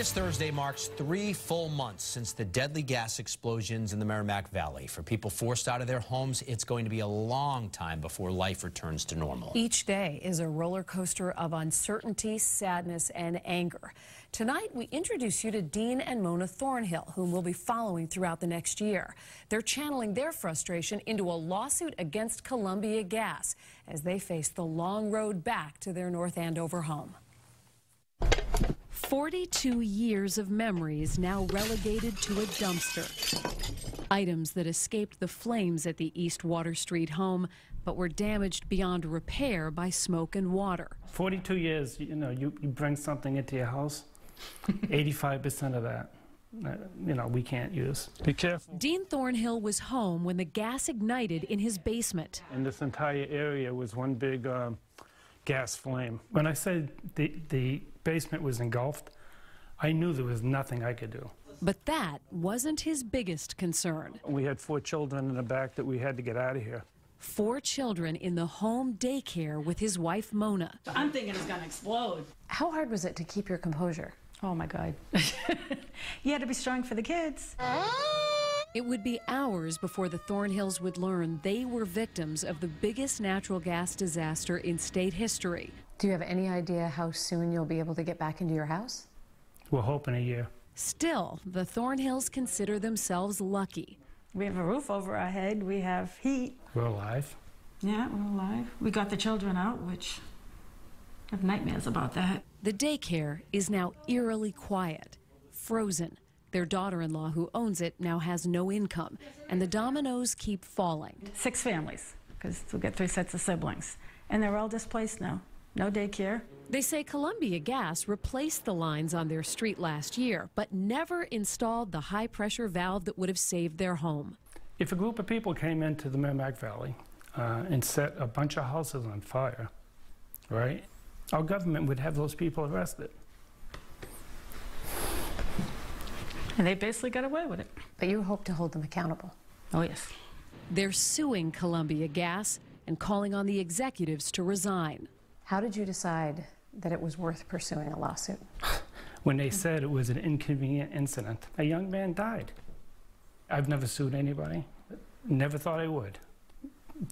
This Thursday marks 3 full months since the deadly gas explosions in the Merrimack Valley. For people forced out of their homes, it's going to be a long time before life returns to normal. Each day is a roller coaster of uncertainty, sadness, and anger. Tonight, we introduce you to Dean and Mona Thornhill, whom we'll be following throughout the next year. They're channeling their frustration into a lawsuit against Columbia Gas as they face the long road back to their North Andover home. 42 years of memories now relegated to a dumpster. Items that escaped the flames at the East Water Street home, but were damaged beyond repair by smoke and water. 42 years, you bring something into your house, 85% of that, we can't use. Be careful. Dean Thornhill was home when the gas ignited in his basement. And this entire area was one big gas flame. When I said the basement was engulfed, I knew there was nothing I could do. But that wasn't his biggest concern. We had 4 children in the back that we had to get out of here. 4 children in the home daycare with his wife, Mona. I'm thinking it's going to explode. How hard was it to keep your composure? Oh, my God. You had to be strong for the kids. It would be hours before the Thornhills would learn they were victims of the biggest natural gas disaster in state history. Do you have any idea how soon you'll be able to get back into your house? We're hoping a year. Still, the Thornhills consider themselves lucky. We have a roof over our head. We have heat. We're alive. Yeah, we're alive. We got the children out, which I have nightmares about that. The daycare is now eerily quiet, frozen. Their daughter-in-law, who owns it, now has no income, and the dominoes keep falling. 6 families, because we'll get 3 sets of siblings. And they're all displaced now. No daycare. They say Columbia Gas replaced the lines on their street last year, but never installed the high-pressure valve that would have saved their home. If a group of people came into the Merrimack Valley and set a bunch of houses on fire, right, our government would have those people arrested. And they basically got away with it. But you hope to hold them accountable. Oh, yes. They're suing Columbia Gas and calling on the executives to resign. How did you decide that it was worth pursuing a lawsuit? When they said it was an inconvenient incident, a young man died. I've never sued anybody. Never thought I would.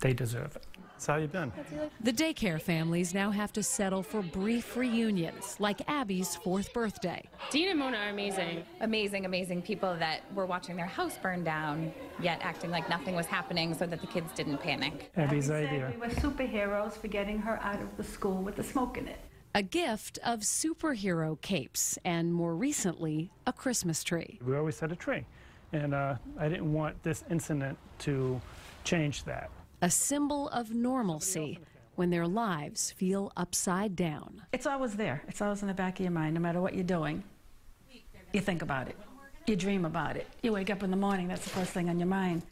They deserve it. That's how you been. The daycare families now have to settle for brief reunions, like Abby's 4th birthday. Dean and Mona are amazing. Amazing, amazing people that were watching their house burn down, yet acting like nothing was happening so that the kids didn't panic. Abby's idea. We were superheroes for getting her out of the school with the smoke in it. A gift of superhero capes, and more recently, a Christmas tree. We always had a tree, and I didn't want this incident to change that. A symbol of normalcy when their lives feel upside down. It's always there. It's always in the back of your mind. No matter what you're doing, you think about it. You dream about it. You wake up in the morning, that's the first thing on your mind.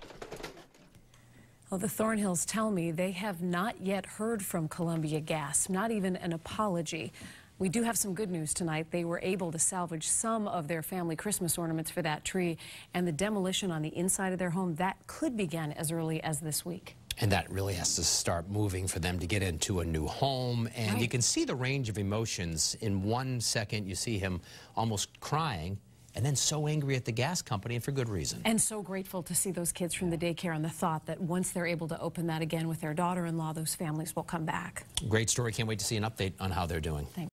Well, the Thornhills tell me they have not yet heard from Columbia Gas, not even an apology. We do have some good news tonight. They were able to salvage some of their family Christmas ornaments for that tree, and the demolition on the inside of their home, that could begin as early as this week. And that really has to start moving for them to get into a new home. And Right. You can see the range of emotions. In 1 second, you see him almost crying, and then so angry at the gas company, and for good reason. And so grateful to see those kids from the daycare, and the thought that once they're able to open that again with their daughter-in-law, those families will come back. Great story. Can't wait to see an update on how they're doing. Thanks.